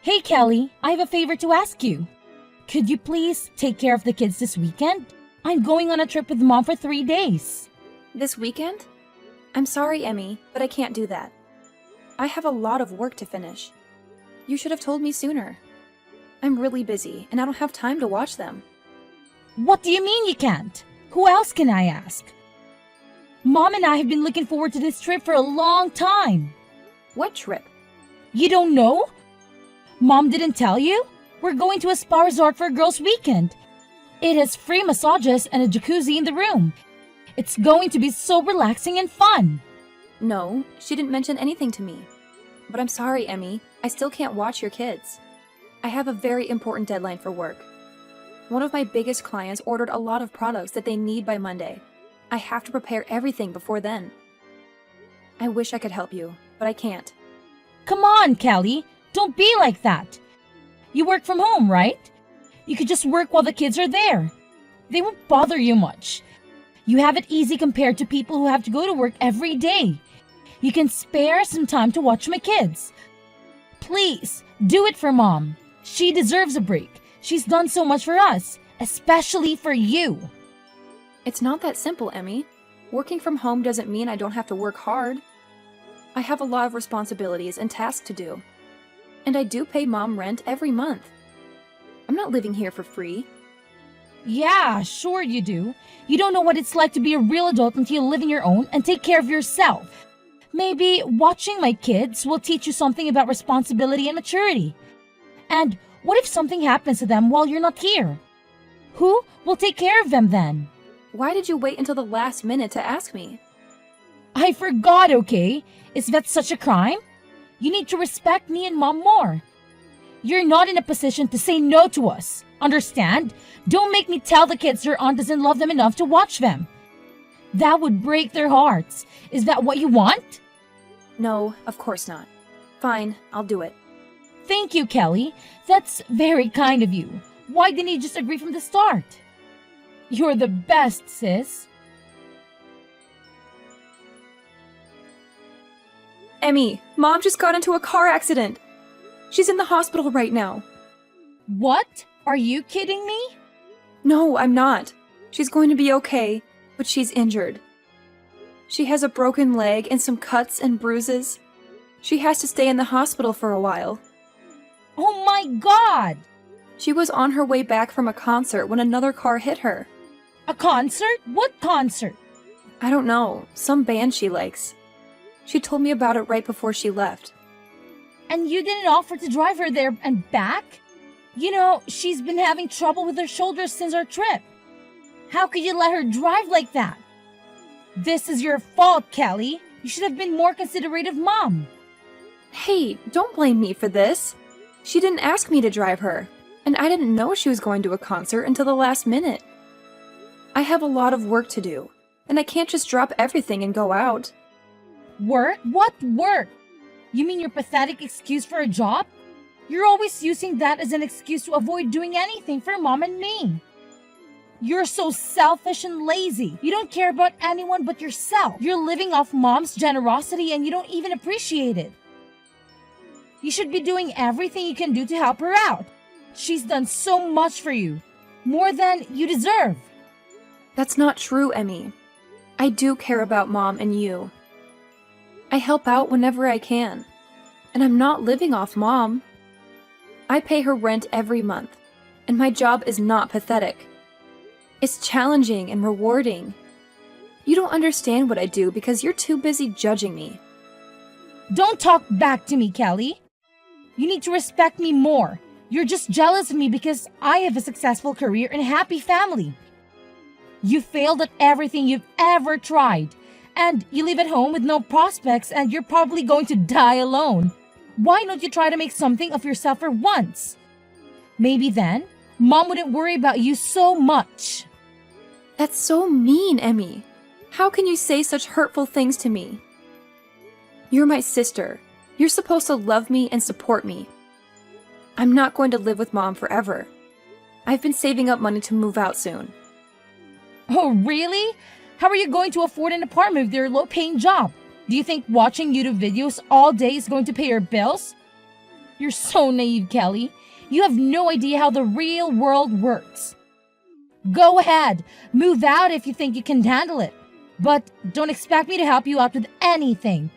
Hey Kelly, I have a favor to ask you. Could you please take care of the kids this weekend? I'm going on a trip with Mom for 3 days. This weekend? I'm sorry, Emmy, but I can't do that. I have a lot of work to finish. You should have told me sooner. I'm really busy, and I don't have time to watch them. What do you mean you can't? Who else can I ask? Mom and I have been looking forward to this trip for a long time. What trip? You don't know? Mom didn't tell you? We're going to a spa resort for a girls' weekend. It has free massages and a jacuzzi in the room. It's going to be so relaxing and fun. No, she didn't mention anything to me. But I'm sorry, Emmy. I still can't watch your kids. I have a very important deadline for work. One of my biggest clients ordered a lot of products that they need by Monday. I have to prepare everything before then. I wish I could help you, but I can't. Come on, Kelly. Don't be like that. You work from home, right? You could just work while the kids are there. They won't bother you much. You have it easy compared to people who have to go to work every day. You can spare some time to watch my kids. Please, do it for Mom. She deserves a break. She's done so much for us, especially for you. It's not that simple, Emmy. Working from home doesn't mean I don't have to work hard. I have a lot of responsibilities and tasks to do. And I do pay Mom rent every month. I'm not living here for free. Yeah, sure you do. You don't know what it's like to be a real adult until you live on your own and take care of yourself. Maybe watching my kids will teach you something about responsibility and maturity. And what if something happens to them while you're not here? Who will take care of them then? Why did you wait until the last minute to ask me? I forgot, okay? Is that such a crime? You need to respect me and Mom more. You're not in a position to say no to us. Understand? Don't make me tell the kids their aunt doesn't love them enough to watch them. That would break their hearts. Is that what you want? No, of course not. Fine, I'll do it. Thank you, Kelly. That's very kind of you. Why didn't you just agree from the start? You're the best, sis. Emmy, Mom just got into a car accident. She's in the hospital right now. What? Are you kidding me? No, I'm not. She's going to be okay, but she's injured. She has a broken leg and some cuts and bruises. She has to stay in the hospital for a while. Oh my God! She was on her way back from a concert when another car hit her. A concert? What concert? I don't know, some band she likes. She told me about it right before she left. And you didn't offer to drive her there and back? You know, she's been having trouble with her shoulders since our trip. How could you let her drive like that? This is your fault, Kelly. You should have been more considerate of Mom. Hey, don't blame me for this. She didn't ask me to drive her, and I didn't know she was going to a concert until the last minute. I have a lot of work to do, and I can't just drop everything and go out. Work? What work? You mean your pathetic excuse for a job? You're always using that as an excuse to avoid doing anything for Mom and me. You're so selfish and lazy. You don't care about anyone but yourself. You're living off Mom's generosity and you don't even appreciate it. You should be doing everything you can do to help her out. She's done so much for you. More than you deserve. That's not true, Emmy. I do care about Mom and you. I help out whenever I can. And I'm not living off Mom. I pay her rent every month. And my job is not pathetic. It's challenging and rewarding. You don't understand what I do because you're too busy judging me. Don't talk back to me, Kelly. You need to respect me more. You're just jealous of me because I have a successful career and a happy family. You failed at everything you've ever tried. And you live at home with no prospects and you're probably going to die alone. Why don't you try to make something of yourself for once? Maybe then, Mom wouldn't worry about you so much. That's so mean, Emmy. How can you say such hurtful things to me? You're my sister. You're supposed to love me and support me. I'm not going to live with Mom forever. I've been saving up money to move out soon. Oh, really? How are you going to afford an apartment with your low-paying job? Do you think watching YouTube videos all day is going to pay your bills? You're so naive, Kelly. You have no idea how the real world works. Go ahead, move out if you think you can handle it. But don't expect me to help you out with anything.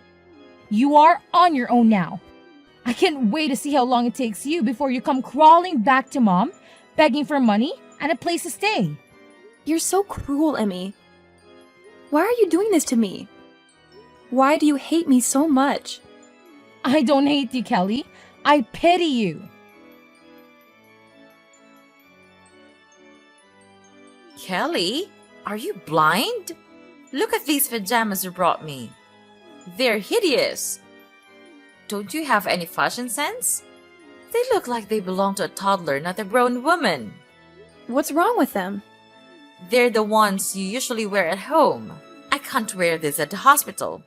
You are on your own now. I can't wait to see how long it takes you before you come crawling back to mom, begging for money and a place to stay. You're so cruel, Emmy. Why are you doing this to me? Why do you hate me so much? I don't hate you, Kelly. I pity you. Kelly, are you blind? Look at these pajamas you brought me. They're hideous. Don't you have any fashion sense? They look like they belong to a toddler, not a grown woman. What's wrong with them? They're the ones you usually wear at home. I can't wear this at the hospital.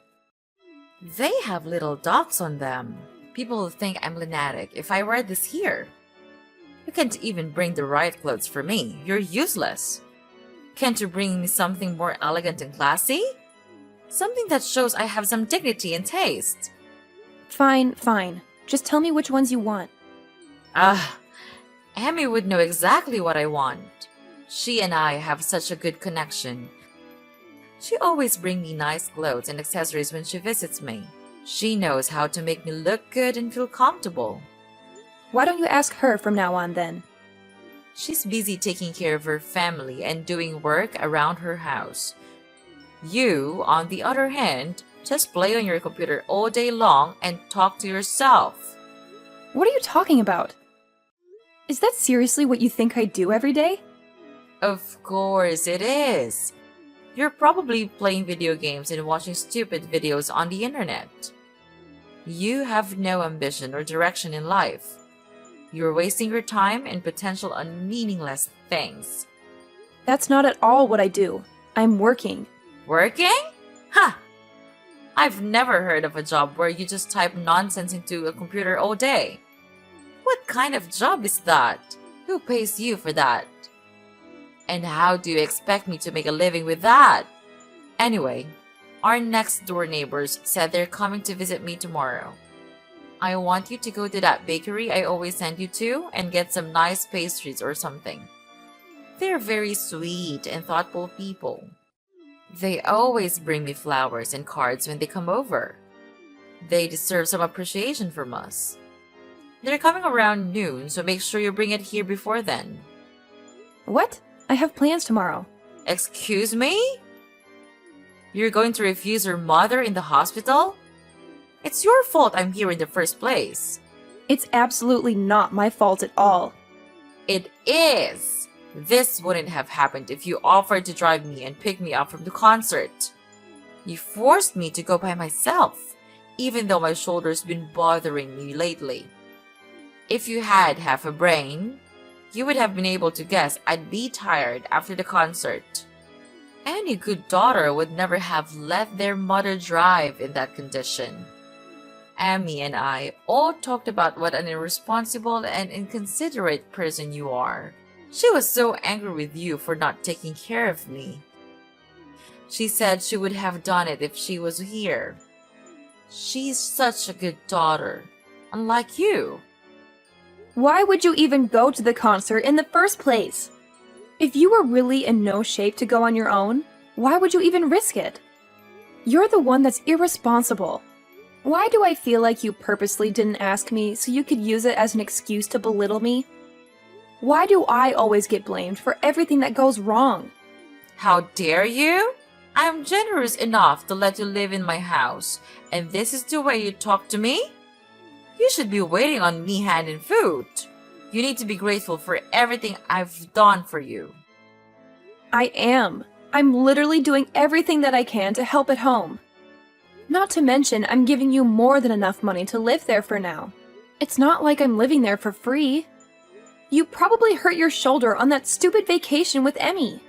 They have little dots on them. People will think I'm lunatic if I wear this here. You can't even bring the right clothes for me. You're useless. Can't you bring me something more elegant and classy? Something that shows I have some dignity and taste. Fine. Just tell me which ones you want. Amy would know exactly what I want. She and I have such a good connection. She always brings me nice clothes and accessories when she visits me. She knows how to make me look good and feel comfortable. Why don't you ask her from now on then? She's busy taking care of her family and doing work around her house. You, on the other hand, just play on your computer all day long and talk to yourself. What are you talking about? Is that seriously what you think I do every day? Of course it is. You're probably playing video games and watching stupid videos on the internet. You have no ambition or direction in life. You're wasting your time and potential on meaningless things. That's not at all what I do. I'm working. Working? Ha! I've never heard of a job where you just type nonsense into a computer all day. What kind of job is that? Who pays you for that? And how do you expect me to make a living with that? Anyway, our next door neighbors said they're coming to visit me tomorrow. I want you to go to that bakery I always send you to and get some nice pastries or something. They're very sweet and thoughtful people. They always bring me flowers and cards when they come over. They deserve some appreciation from us. They're coming around noon, so make sure you bring it here before then. What? I have plans tomorrow. Excuse me? You're going to refuse your mother in the hospital? It's your fault I'm here in the first place. It's absolutely not my fault at all. It is. This wouldn't have happened if you offered to drive me and pick me up from the concert. You forced me to go by myself, even though my shoulder's been bothering me lately. If you had half a brain, you would have been able to guess I'd be tired after the concert. Any good daughter would never have let their mother drive in that condition. Amy and I all talked about what an irresponsible and inconsiderate person you are. She was so angry with you for not taking care of me. She said she would have done it if she was here. She's such a good daughter, unlike you. Why would you even go to the concert in the first place? If you were really in no shape to go on your own, why would you even risk it? You're the one that's irresponsible. Why do I feel like you purposely didn't ask me so you could use it as an excuse to belittle me? Why do I always get blamed for everything that goes wrong? How dare you? I'm generous enough to let you live in my house, and this is the way you talk to me? You should be waiting on me hand and foot. You need to be grateful for everything I've done for you. I am. I'm literally doing everything that I can to help at home. Not to mention, I'm giving you more than enough money to live there for now. It's not like I'm living there for free. You probably hurt your shoulder on that stupid vacation with Emmy.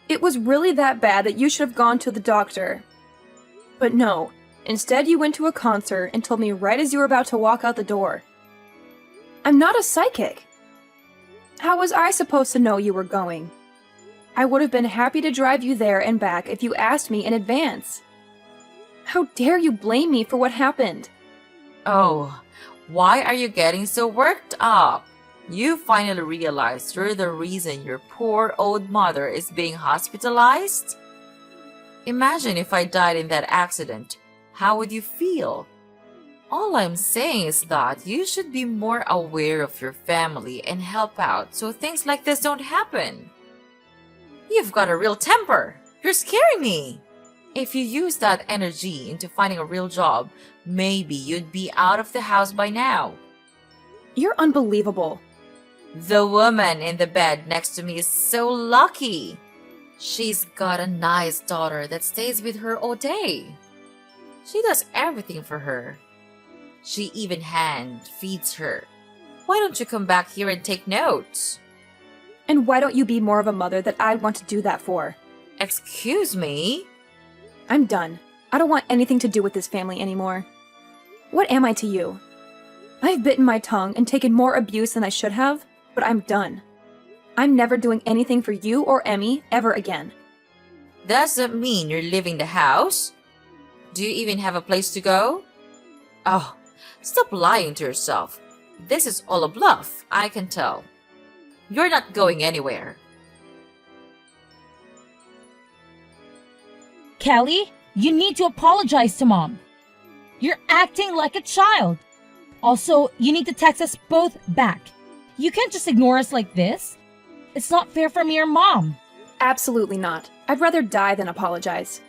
It was really that bad that you should have gone to the doctor. But no, instead you went to a concert and told me right as you were about to walk out the door. I'm not a psychic. How was I supposed to know you were going? I would have been happy to drive you there and back if you asked me in advance. How dare you blame me for what happened? Oh, Why are you getting so worked up? You finally realized you're the reason your poor old mother is being hospitalized? Imagine if I died in that accident. How would you feel? All I'm saying is that you should be more aware of your family and help out so things like this don't happen. You've got a real temper. You're scaring me. If you use that energy into finding a real job, maybe you'd be out of the house by now. You're unbelievable. The woman in the bed next to me is so lucky. She's got a nice daughter that stays with her all day. She does everything for her. She even hand feeds her. Why don't you come back here and take notes? And why don't you be more of a mother that I'd want to do that for? Excuse me? I'm done. I don't want anything to do with this family anymore. What am I to you? I've bitten my tongue and taken more abuse than I should have, but I'm done. I'm never doing anything for you or Emmy ever again. Does that mean you're leaving the house? Do you even have a place to go? Oh, stop lying to yourself. This is all a bluff, I can tell. You're not going anywhere. Kelly, you need to apologize to Mom. You're acting like a child. Also, you need to text us both back. You can't just ignore us like this. It's not fair for me or Mom. Absolutely not. I'd rather die than apologize.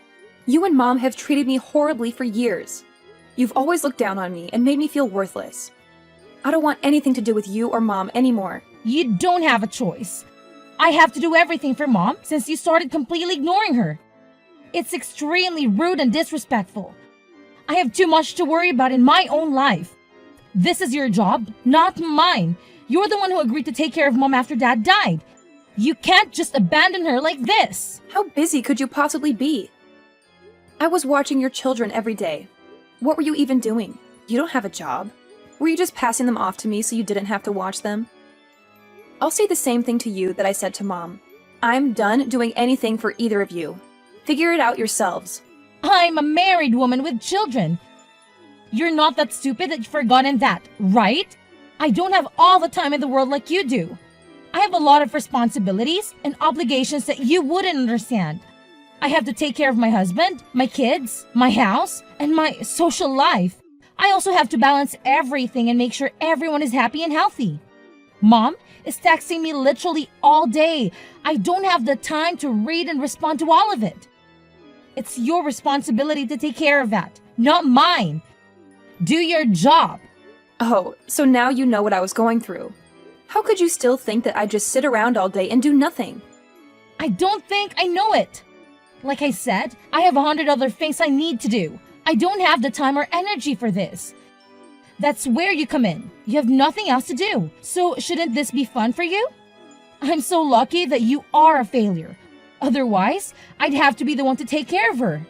You and Mom have treated me horribly for years. You've always looked down on me and made me feel worthless. I don't want anything to do with you or Mom anymore. You don't have a choice. I have to do everything for Mom since you started completely ignoring her. It's extremely rude and disrespectful. I have too much to worry about in my own life. This is your job, not mine. You're the one who agreed to take care of Mom after Dad died. You can't just abandon her like this. How busy could you possibly be? I was watching your children every day. What were you even doing? You don't have a job. Were you just passing them off to me so you didn't have to watch them? I'll say the same thing to you that I said to Mom. I'm done doing anything for either of you. Figure it out yourselves. I'm a married woman with children. You're not that stupid that you've forgotten that, right? I don't have all the time in the world like you do. I have a lot of responsibilities and obligations that you wouldn't understand. I have to take care of my husband, my kids, my house, and my social life. I also have to balance everything and make sure everyone is happy and healthy. Mom is texting me literally all day. I don't have the time to read and respond to all of it. It's your responsibility to take care of that, not mine. Do your job. Oh, so now you know what I was going through. How could you still think that I'd just sit around all day and do nothing? I don't think I know it. Like I said, I have 100 other things I need to do. I don't have the time or energy for this. That's where you come in. You have nothing else to do. So shouldn't this be fun for you? I'm so lucky that you are a failure. Otherwise, I'd have to be the one to take care of her.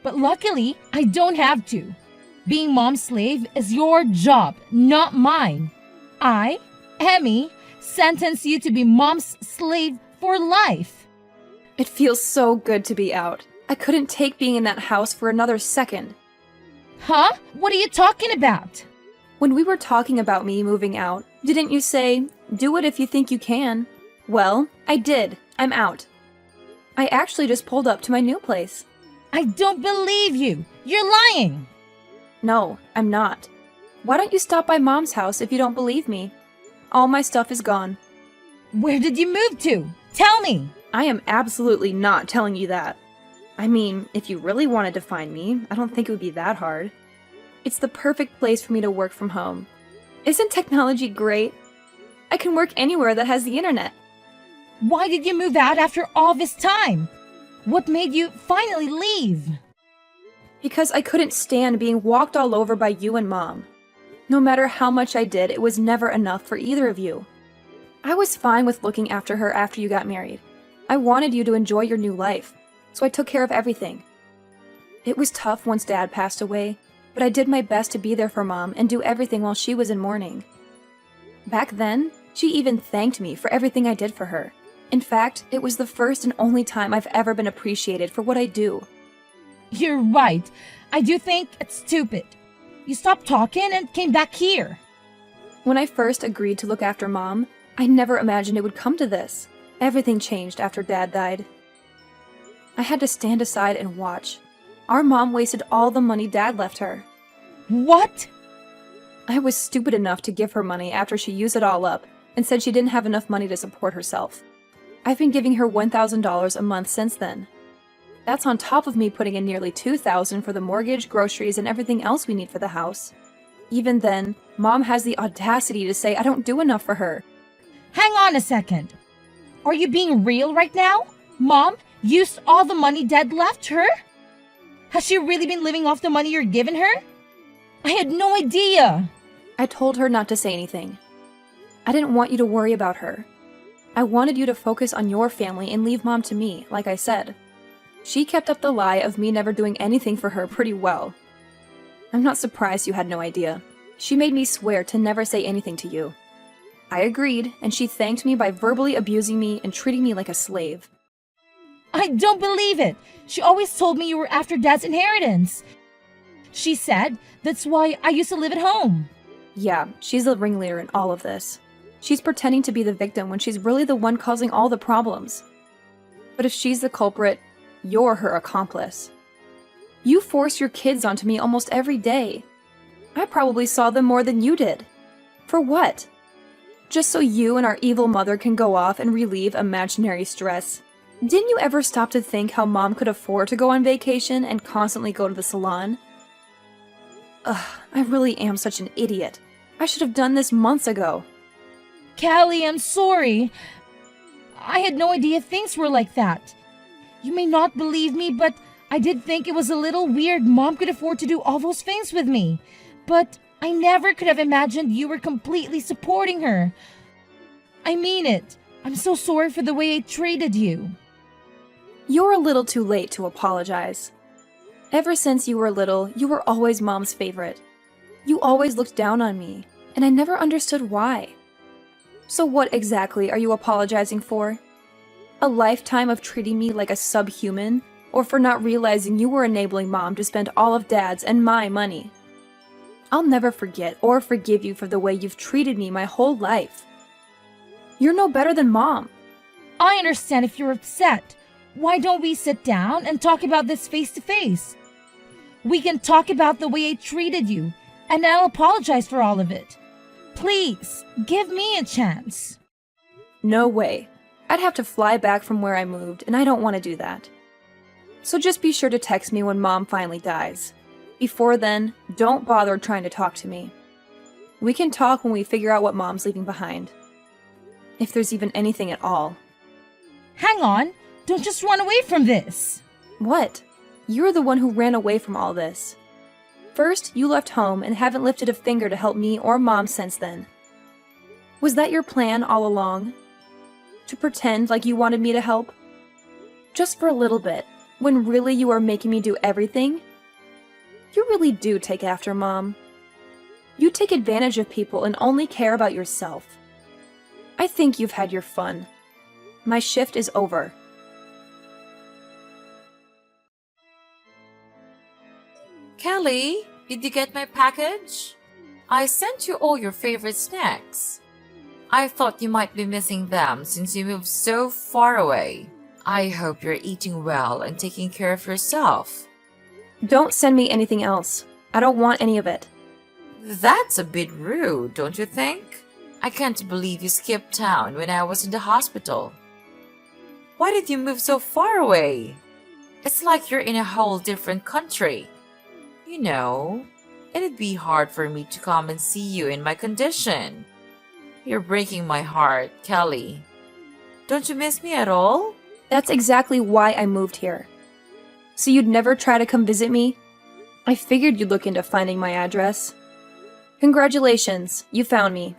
But luckily, I don't have to. Being Mom's slave is your job, not mine. I, Emmy, sentence you to be Mom's slave for life. It feels so good to be out. I couldn't take being in that house for another second. Huh? What are you talking about? When we were talking about me moving out, didn't you say, do it if you think you can? Well, I did. I'm out. I actually just pulled up to my new place. I don't believe you. You're lying. No, I'm not. Why don't you stop by Mom's house if you don't believe me? All my stuff is gone. Where did you move to? Tell me. I am absolutely not telling you that. I mean, if you really wanted to find me, I don't think it would be that hard. It's the perfect place for me to work from home. Isn't technology great? I can work anywhere that has the internet. Why did you move out after all this time? What made you finally leave? Because I couldn't stand being walked all over by you and Mom. No matter how much I did, it was never enough for either of you. I was fine with looking after her after you got married. I wanted you to enjoy your new life, so I took care of everything. It was tough once Dad passed away, but I did my best to be there for Mom and do everything while she was in mourning. Back then, she even thanked me for everything I did for her. In fact, it was the first and only time I've ever been appreciated for what I do. You're right. I do think it's stupid. You stopped talking and came back here. When I first agreed to look after Mom, I never imagined it would come to this. Everything changed after Dad died. I had to stand aside and watch. Our mom wasted all the money Dad left her. What? I was stupid enough to give her money after she used it all up and said she didn't have enough money to support herself. I've been giving her $1,000 a month since then. That's on top of me putting in nearly $2,000 for the mortgage, groceries, and everything else we need for the house. Even then, Mom has the audacity to say I don't do enough for her. Hang on a second. Are you being real right now? Mom used all the money Dad left her? Has she really been living off the money you're giving her? I had no idea. I told her not to say anything. I didn't want you to worry about her. I wanted you to focus on your family and leave Mom to me, like I said. She kept up the lie of me never doing anything for her pretty well. I'm not surprised you had no idea. She made me swear to never say anything to you. I agreed, and she thanked me by verbally abusing me and treating me like a slave. I don't believe it. She always told me you were after Dad's inheritance. She said that's why I used to live at home. Yeah, she's the ringleader in all of this. She's pretending to be the victim when she's really the one causing all the problems. But if she's the culprit, you're her accomplice. You force your kids onto me almost every day. I probably saw them more than you did. For what? Just so you and our evil mother can go off and relieve imaginary stress. Didn't you ever stop to think how Mom could afford to go on vacation and constantly go to the salon? Ugh, I really am such an idiot. I should have done this months ago. Callie, I'm sorry. I had no idea things were like that. You may not believe me, but I did think it was a little weird Mom could afford to do all those things with me. But I never could have imagined you were completely supporting her. I mean it. I'm so sorry for the way I treated you. You're a little too late to apologize. Ever since you were little, you were always Mom's favorite. You always looked down on me, and I never understood why. So what exactly are you apologizing for? A lifetime of treating me like a subhuman, or for not realizing you were enabling Mom to spend all of Dad's and my money? I'll never forget or forgive you for the way you've treated me my whole life. You're no better than Mom. I understand if you're upset. Why don't we sit down and talk about this face to face? We can talk about the way I treated you, and I'll apologize for all of it. Please, give me a chance. No way. I'd have to fly back from where I moved, and I don't want to do that. So just be sure to text me when Mom finally dies. Before then, don't bother trying to talk to me. We can talk when we figure out what Mom's leaving behind. If there's even anything at all. Hang on, don't just run away from this. What? You're the one who ran away from all this. First, you left home and haven't lifted a finger to help me or Mom since then. Was that your plan all along? To pretend like you wanted me to help? Just for a little bit, when really you are making me do everything? You really do take after Mom. You take advantage of people and only care about yourself. I think you've had your fun. My shift is over. Kelly, did you get my package? I sent you all your favorite snacks. I thought you might be missing them since you moved so far away. I hope you're eating well and taking care of yourself. Don't send me anything else. I don't want any of it. That's a bit rude, don't you think? I can't believe you skipped town when I was in the hospital. Why did you move so far away? It's like you're in a whole different country. You know, it'd be hard for me to come and see you in my condition. You're breaking my heart, Kelly. Don't you miss me at all? That's exactly why I moved here. So you'd never try to come visit me? I figured you'd look into finding my address. Congratulations, you found me.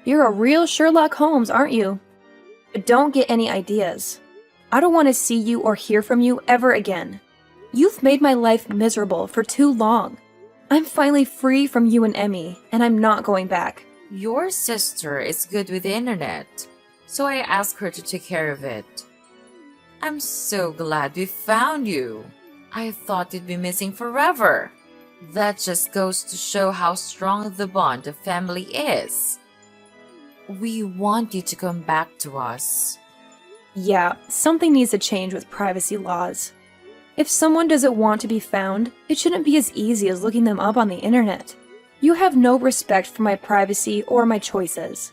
You're a real Sherlock Holmes, aren't you? But don't get any ideas. I don't want to see you or hear from you ever again. You've made my life miserable for too long. I'm finally free from you and Emmy, and I'm not going back. Your sister is good with the internet, so I asked her to take care of it. I'm so glad we found you. I thought you'd be missing forever. That just goes to show how strong the bond of family is. We want you to come back to us. Yeah, something needs to change with privacy laws. If someone doesn't want to be found, it shouldn't be as easy as looking them up on the internet. You have no respect for my privacy or my choices.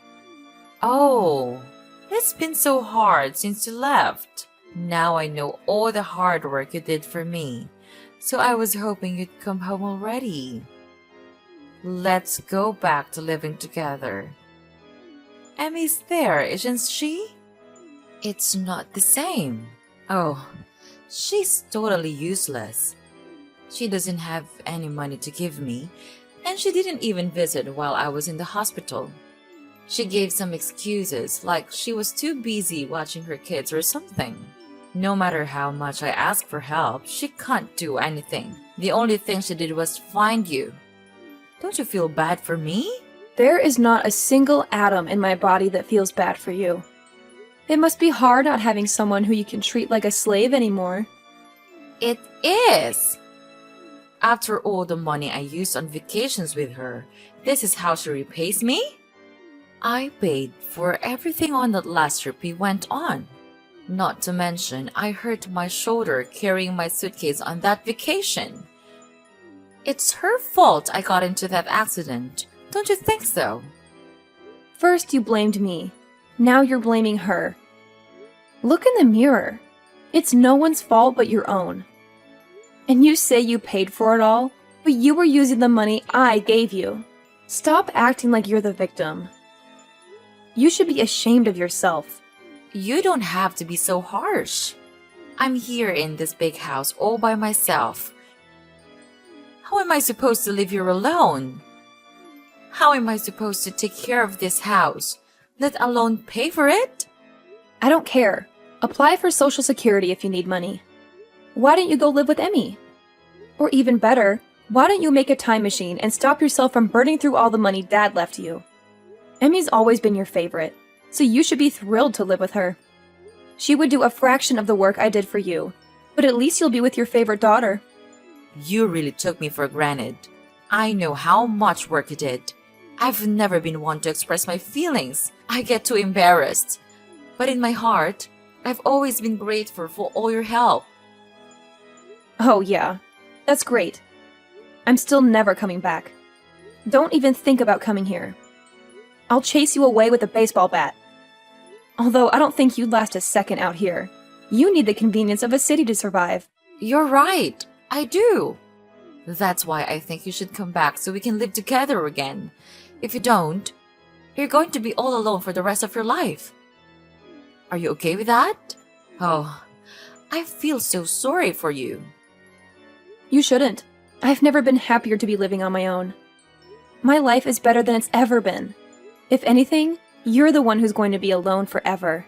Oh, it's been so hard since you left. Now I know all the hard work you did for me, so I was hoping you'd come home already. Let's go back to living together. Emmy's there, isn't she? It's not the same. Oh, she's totally useless. She doesn't have any money to give me, and she didn't even visit while I was in the hospital. She gave some excuses, like she was too busy watching her kids or something. No matter how much I asked for help, she can't do anything. The only thing she did was find you. Don't you feel bad for me? There is not a single atom in my body that feels bad for you. It must be hard not having someone who you can treat like a slave anymore. It is. After all the money I used on vacations with her, this is how she repays me? I paid for everything on that last trip we went on. Not to mention, I hurt my shoulder carrying my suitcase on that vacation. It's her fault I got into that accident. Don't you think so? First you blamed me. Now you're blaming her. Look in the mirror. It's no one's fault but your own. And you say you paid for it all, but you were using the money I gave you. Stop acting like you're the victim. You should be ashamed of yourself. You don't have to be so harsh. I'm here in this big house all by myself. How am I supposed to live here alone? How am I supposed to take care of this house, let alone pay for it? I don't care. Apply for Social Security if you need money. Why don't you go live with Emmy? Or even better, why don't you make a time machine and stop yourself from burning through all the money Dad left you? Emmy's always been your favorite, so you should be thrilled to live with her. She would do a fraction of the work I did for you, but at least you'll be with your favorite daughter. You really took me for granted. I know how much work you did. I've never been one to express my feelings. I get too embarrassed. But in my heart, I've always been grateful for all your help. Oh yeah, that's great. I'm still never coming back. Don't even think about coming here. I'll chase you away with a baseball bat. Although I don't think you'd last a second out here. You need the convenience of a city to survive. You're right. I do. That's why I think you should come back so we can live together again. If you don't, you're going to be all alone for the rest of your life. Are you okay with that? Oh, I feel so sorry for you. You shouldn't. I've never been happier to be living on my own. My life is better than it's ever been. If anything, you're the one who's going to be alone forever.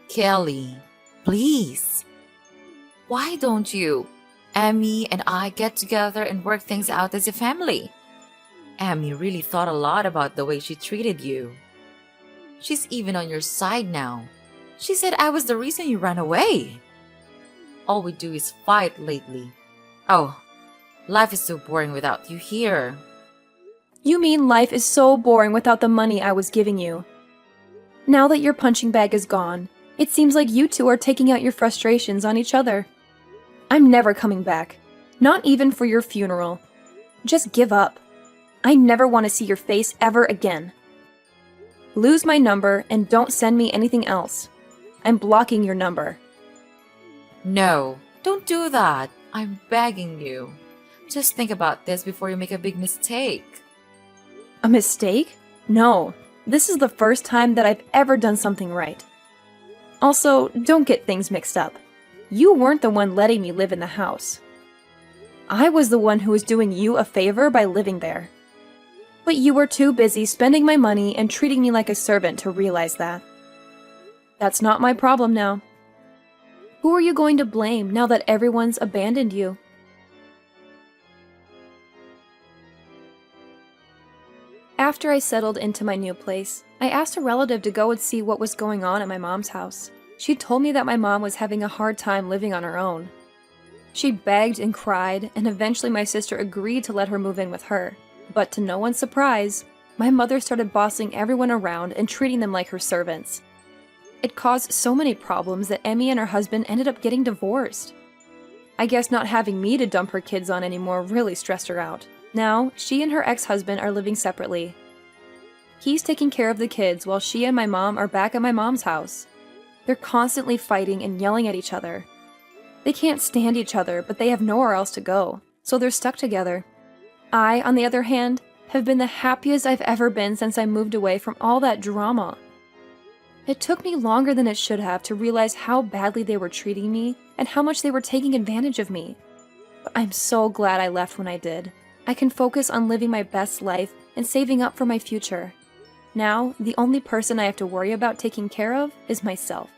Kelly, please. Why don't you? Emmy and I get together and work things out as a family. Emmy really thought a lot about the way she treated you. She's even on your side now. She said I was the reason you ran away. All we do is fight lately. Oh, life is so boring without you here. You mean life is so boring without the money I was giving you? Now that your punching bag is gone, it seems like you two are taking out your frustrations on each other. I'm never coming back. Not even for your funeral. Just give up. I never want to see your face ever again. Lose my number and don't send me anything else. I'm blocking your number. No, don't do that. I'm begging you. Just think about this before you make a big mistake. A mistake? No. This is the first time that I've ever done something right. Also, don't get things mixed up. You weren't the one letting me live in the house. I was the one who was doing you a favor by living there. But you were too busy spending my money and treating me like a servant to realize that. That's not my problem now. Who are you going to blame now that everyone's abandoned you? After I settled into my new place, I asked a relative to go and see what was going on at my mom's house. She told me that my mom was having a hard time living on her own. She begged and cried, and eventually my sister agreed to let her move in with her. But to no one's surprise, my mother started bossing everyone around and treating them like her servants. It caused so many problems that Emmy and her husband ended up getting divorced. I guess not having me to dump her kids on anymore really stressed her out. Now, she and her ex-husband are living separately. He's taking care of the kids while she and my mom are back at my mom's house. They're constantly fighting and yelling at each other. They can't stand each other, but they have nowhere else to go, so they're stuck together. I, on the other hand, have been the happiest I've ever been since I moved away from all that drama. It took me longer than it should have to realize how badly they were treating me and how much they were taking advantage of me. But I'm so glad I left when I did. I can focus on living my best life and saving up for my future. Now, the only person I have to worry about taking care of is myself.